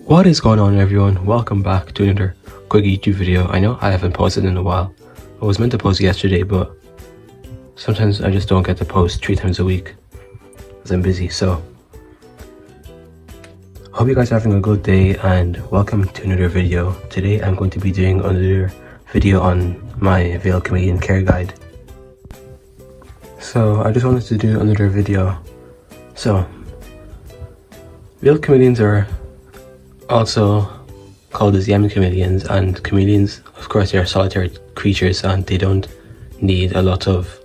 What is going on, everyone? Welcome back to another quick YouTube video. I know I haven't posted in a while. I was meant to post yesterday, but sometimes I just don't get to post 3 times a week as I'm busy. So hope you guys are having a good day and welcome to another video. Today I'm going to be doing another video on my veiled chameleon care guide. So I just wanted to do another video. So veiled chameleons are also called as yam chameleons, and chameleons, of course, they are solitary creatures and they don't need a lot of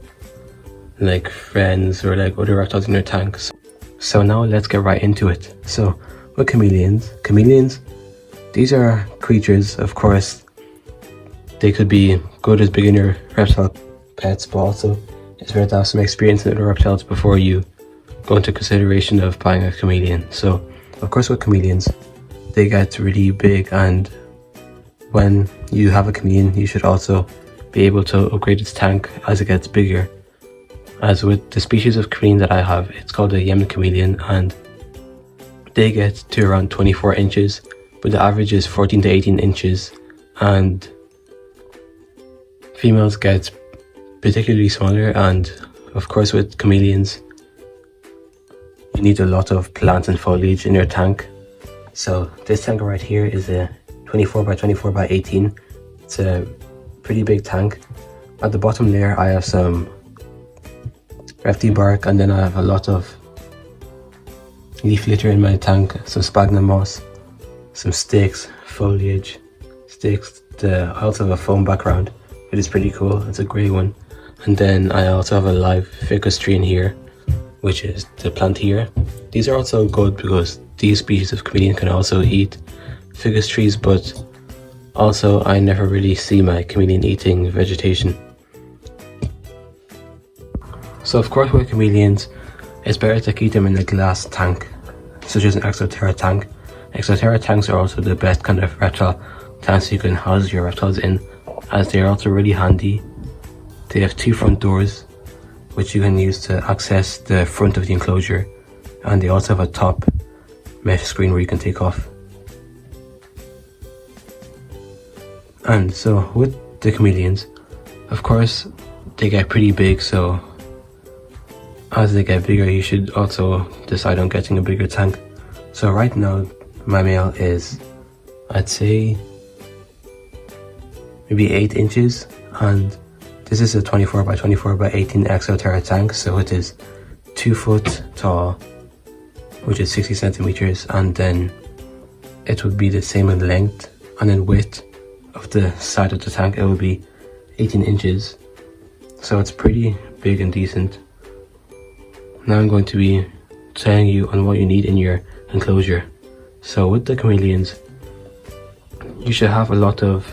like friends or like other reptiles in their tanks. So now let's get right into it. So with chameleons, these are creatures, of course, they could be good as beginner reptile pets, but also it's better to have some experience in other reptiles before you go into consideration of buying a chameleon. So of course with chameleons, they get really big, and when you have a chameleon you should also be able to upgrade its tank as it gets bigger. As with the species of chameleon that I have, it's called a yam chameleon, and they get to around 24 inches, but the average is 14 to 18 inches, and females get particularly smaller. And of course with chameleons you need a lot of plants and foliage in your tank. So this tank right here is a 24 by 24 by 18. It's a pretty big tank. At the bottom layer I have some refty bark, and then I have a lot of leaf litter in my tank, some sphagnum moss, some sticks, foliage, sticks. I also have a foam background, which is pretty cool. It's a grey one. And then I also have a live ficus tree in here, which is the plant here. These are also good because these species of chameleon can also eat ficus trees, but also I never really see my chameleon eating vegetation. So of course with chameleons, it's better to keep them in a glass tank, such as an exoterra tank. Exoterra tanks are also the best kind of reptile tanks you can house your reptiles in, as they are also really handy. They have 2 front doors, which you can use to access the front of the enclosure, and they also have a top mesh screen where you can take off. And so with the chameleons, of course they get pretty big, so as they get bigger you should also decide on getting a bigger tank. So right now my male is, I'd say, maybe 8 inches, and this is a 24 by 24 by 18 exoterra tank, so it is 2 foot tall, which is 60 centimeters, and then it would be the same in length, and in width of the side of the tank it would be 18 inches. So it's pretty big and decent. Now I'm going to be telling you on what you need in your enclosure. So with the chameleons, you should have a lot of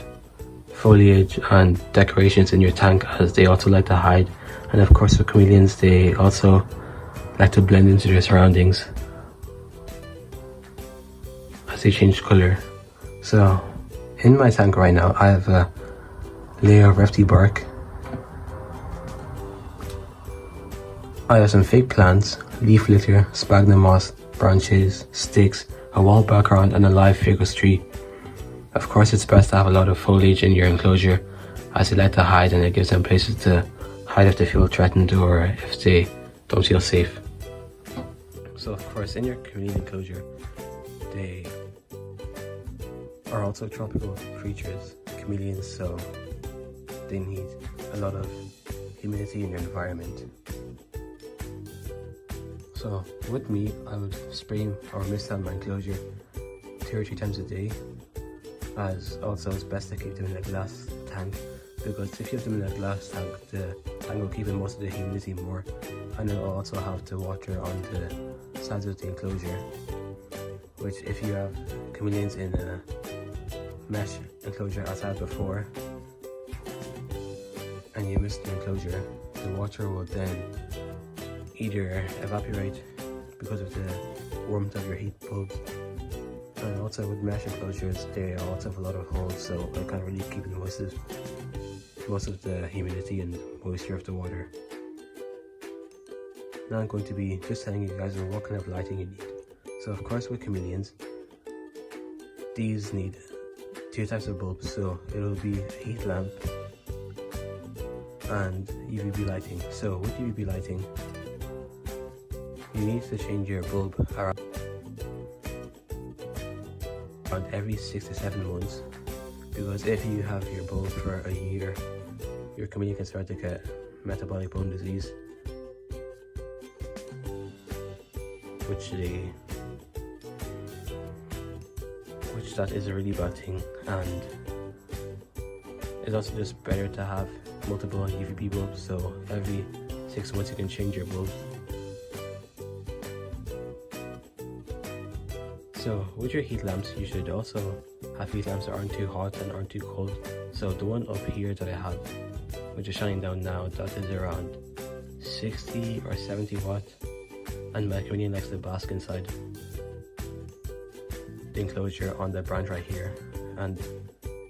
foliage and decorations in your tank, as they also like to hide, and of course with chameleons they also like to blend into their surroundings as they change color. So in my tank right now I have a layer of refty bark, I have some fake plants, leaf litter, sphagnum moss, branches, sticks, a wall background, and a live ficus tree. Of course it's best to have a lot of foliage in your enclosure, as they like to hide, and it gives them places to hide if they feel threatened or if they don't feel safe. So of course in your chameleon enclosure, they are also tropical creatures, chameleons, so they need a lot of humidity in their environment. So with me, I would spray or mist out my enclosure 2 or 3 times a day, as also it's best to keep them in a glass tank, because if you have them in a glass tank, the tank will keep in most of the humidity more, and it will also have the water on the sides of the enclosure, which if you have chameleons in a mesh enclosure as I had before, and you mist the enclosure, the water will then either evaporate because of the warmth of your heat bulbs, and also with mesh enclosures they also have a lot of holes, so it can't really keep in most of the humidity and moisture of the water. Now I'm going to be just telling you guys what kind of lighting you need. So of course with chameleons, these need two types of bulbs, so it'll be a heat lamp and UVB lighting. So with UVB lighting, you need to change your bulb around every 6 to 7 months, because if you have your bulb for a year, your chameleon can start to get metabolic bone disease, which that is a really bad thing, and it's also just better to have multiple UVB bulbs, so every 6 months you can change your bulb. So with your heat lamps, you should also have heat lamps that aren't too hot and aren't too cold. So the one up here that I have, which is shining down now, that is around 60 or 70 watt, and my chameleon likes to bask inside the enclosure on the branch right here. And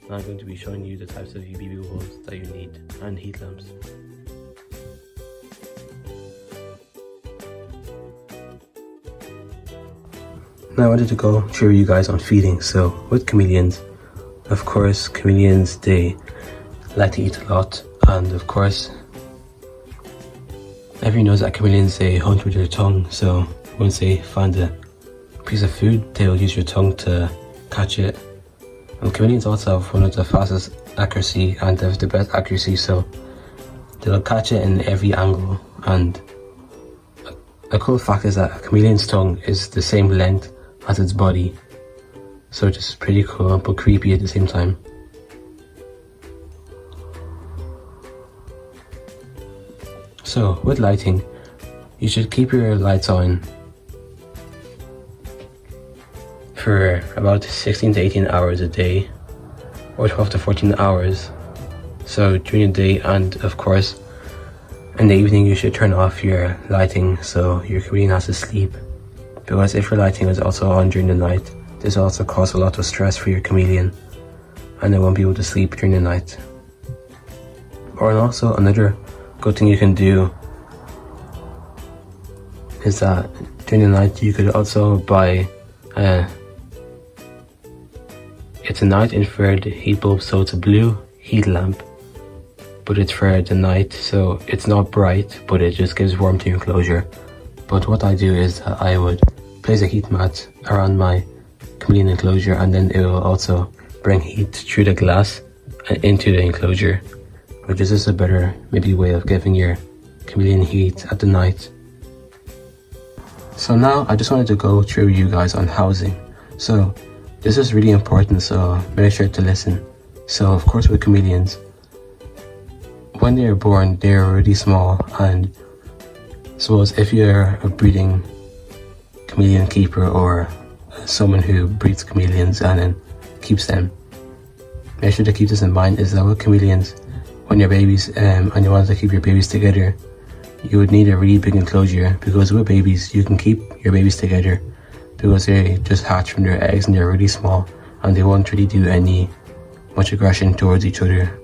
now I'm going to be showing you the types of UVB bulbs that you need and heat lamps. Now I wanted to go through you guys on feeding. So with chameleons, of course, chameleons, they like to eat a lot, and of course everyone knows that chameleons, they hunt with their tongue. So once they find a piece of food, they will use your tongue to catch it. And chameleons also have one of the fastest accuracy and the best accuracy, so they'll catch it in every angle. And a cool fact is that a chameleon's tongue is the same length as its body, so just pretty cool but creepy at the same time. So with lighting, you should keep your lights on for about 16 to 18 hours a day, or 12 to 14 hours. So during the day, and of course in the evening, you should turn off your lighting so your chameleon has to sleep, because if your lighting is also on during the night, this will also cause a lot of stress for your chameleon and it won't be able to sleep during the night. Or also another good thing you can do is that during the night you could also buy it's a night infrared heat bulb, so it's a blue heat lamp, but it's for the night, so it's not bright, but it just gives warmth to your enclosure. But what I do is that I would place a heat mat around my chameleon enclosure, and then it will also bring heat through the glass and into the enclosure, which is just a better maybe way of giving your chameleon heat at the night. So now I just wanted to go through you guys on housing. So this is really important, so make sure to listen. So of course with chameleons, when they're born, they're really small, and suppose if you're a breeding chameleon keeper or someone who breeds chameleons and then keeps them, make sure to keep this in mind, is that with chameleons, when you're babies and you want to keep your babies together, you would need a really big enclosure, because with babies you can keep your babies together because they just hatch from their eggs and they're really small and they won't really do much aggression towards each other.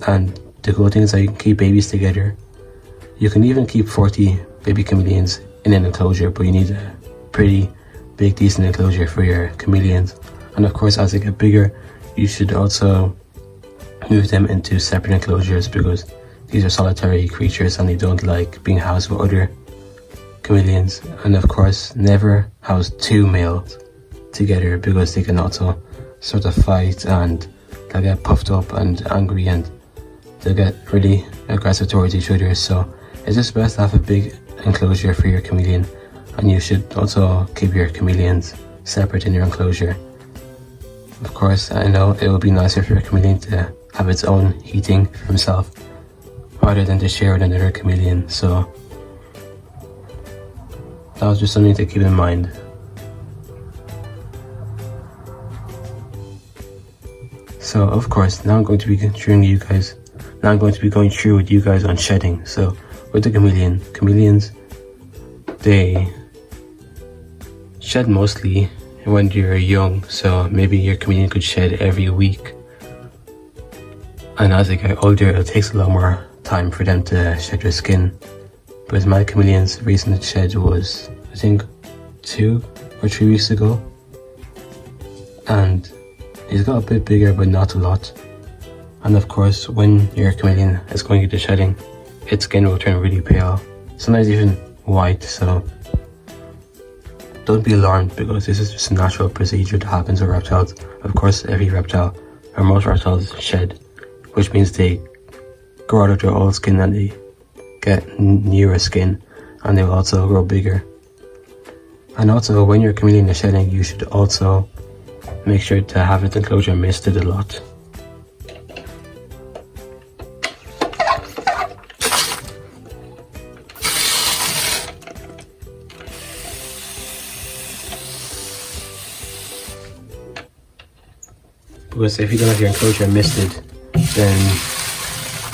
And the cool thing is that you can keep babies together. You can even keep 40 baby chameleons in an enclosure, but you need a pretty big decent enclosure for your chameleons. And of course as they get bigger, you should also move them into separate enclosures, because these are solitary creatures and they don't like being housed with other chameleons. And of course never house two males together, because they can also sort of fight and they'll get puffed up and angry and they'll get really aggressive towards each other. So it's just best to have a big enclosure for your chameleon, and you should also keep your chameleons separate in your enclosure. Of course, I know it would be nicer for your chameleon to have its own heating for himself rather than to share with another chameleon, so that was just something to keep in mind. So of course, now I'm going to be going through with you guys on shedding. So with the chameleons, they shed mostly when you're young, so maybe your chameleon could shed every week, and as they get older it takes a lot more time for them to shed their skin. But my chameleon's recent shed was, I think, 2 or 3 weeks ago, and He's got a bit bigger, but not a lot. And of course, when your chameleon is going into shedding, its skin will turn really pale, sometimes even white. So don't be alarmed, because this is just a natural procedure that happens with reptiles. Of course, every reptile, or most reptiles, shed, which means they grow out of their old skin and they get newer skin, and they will also grow bigger. And also, when your chameleon is shedding, you should also make sure to have its enclosure misted a lot. Because if you don't have your enclosure misted, then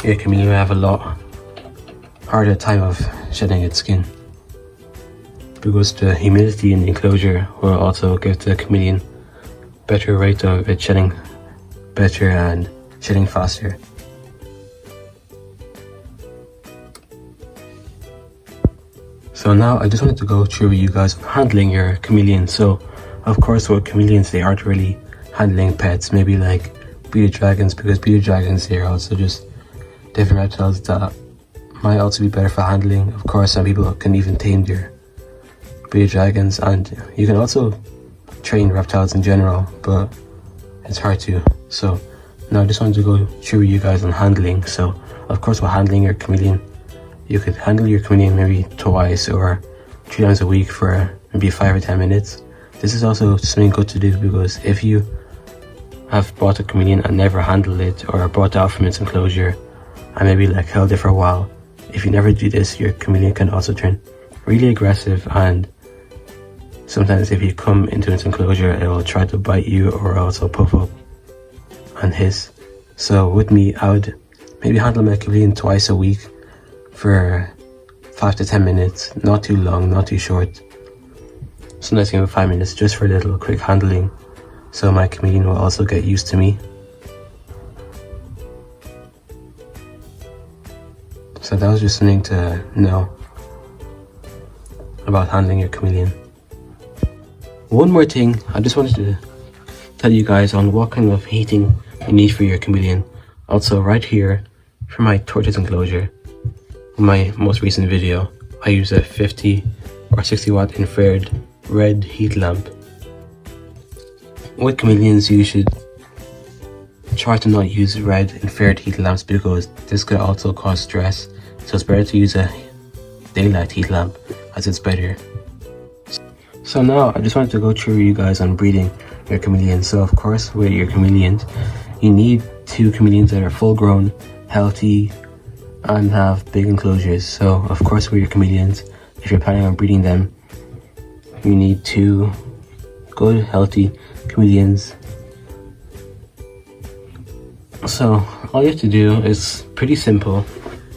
your chameleon will have a lot harder time of shedding its skin. Because the humidity in the enclosure will also give the chameleon better rate of it shedding better and shedding faster. So now I just wanted to go through with you guys handling your chameleon. So of course with chameleons, they aren't really handling pets, maybe like bearded dragons, because bearded dragons, they're also just different reptiles that might also be better for handling. Of course, some people can even tame their bearded dragons, and you can also train reptiles in general, but it's hard to. So now I just wanted to go through with you guys on handling. So of course, while handling your chameleon, you could handle your chameleon maybe twice or 3 times a week for maybe 5 or 10 minutes. This is also something good to do, because if you have bought a chameleon and never handled it, or brought it out from its enclosure and maybe like held it for a while, if you never do this, your chameleon can also turn really aggressive, and sometimes if you come into its enclosure, it will try to bite you or also puff up and hiss. So with me, I would maybe handle my chameleon twice a week for 5 to 10 minutes, not too long, not too short. Sometimes even 5 minutes, just for a little quick handling, so my chameleon will also get used to me. So that was just something to know about handling your chameleon. One more thing, I just wanted to tell you guys on what kind of heating you need for your chameleon. Also right here, for my tortoise enclosure, in my most recent video, I use a 50 or 60 watt infrared red heat lamp. With chameleons, you should try to not use red infrared heat lamps, because this could also cause stress. So it's better to use a daylight heat lamp, as it's better. So now I just wanted to go through you guys on breeding your chameleon. So of course, with your chameleons, you need 2 chameleons that are full grown, healthy, and have big enclosures. So of course, with your chameleons, if you're planning on breeding them, you need 2 good, healthy chameleons. So all you have to do is pretty simple.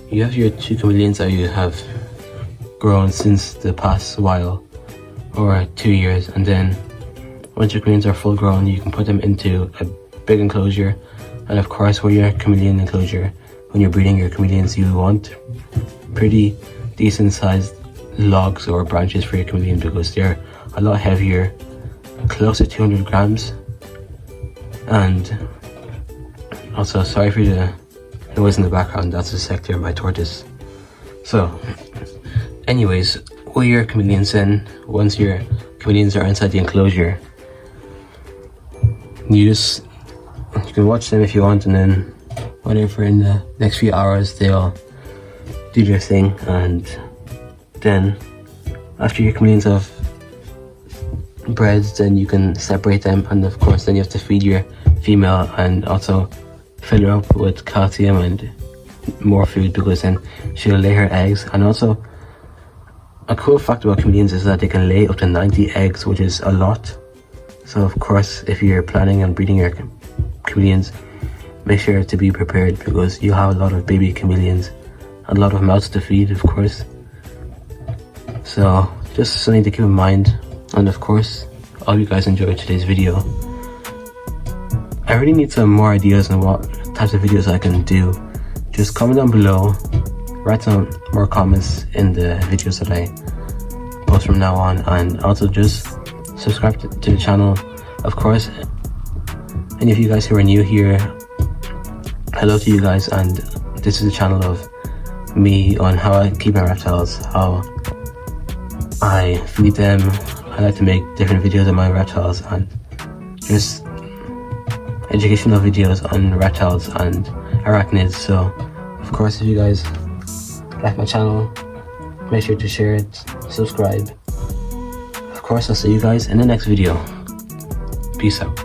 You have your 2 chameleons that you have grown since the past while, or 2 years, and then once your chameleons are full grown, you can put them into a big enclosure. And of course, with your chameleon enclosure, when you're breeding your chameleons, you want pretty decent sized logs or branches for your chameleon, because they're a lot heavier, close to 200 grams. And also, sorry for the noise in the background, that's the sector of my tortoise. So anyways, with your chameleons, then once your chameleons are inside the enclosure, you can watch them if you want, and then whatever, in the next few hours they'll do their thing. And then after your chameleons have bred, then you can separate them, and of course then you have to feed your female and also fill her up with calcium and more food, because then she'll lay her eggs. And also, a cool fact about chameleons is that they can lay up to 90 eggs, which is a lot. So of course, if you're planning on breeding your chameleons, make sure to be prepared, because you'll have a lot of baby chameleons and a lot of mouths to feed, of course. So just something to keep in mind. And of course, I hope you guys enjoyed today's video. I really need some more ideas on what types of videos I can do. Just comment down below, write some more comments in the videos that I post from now on, and also just subscribe to the channel. Of course, any of you guys who are new here, hello to you guys, and this is a channel of me on how I keep my reptiles, how I feed them. I like to make different videos on my reptiles and just educational videos on reptiles and arachnids. So of course, if you guys like my channel, make sure to share it, subscribe. Of course, I'll see you guys in the next video. Peace out.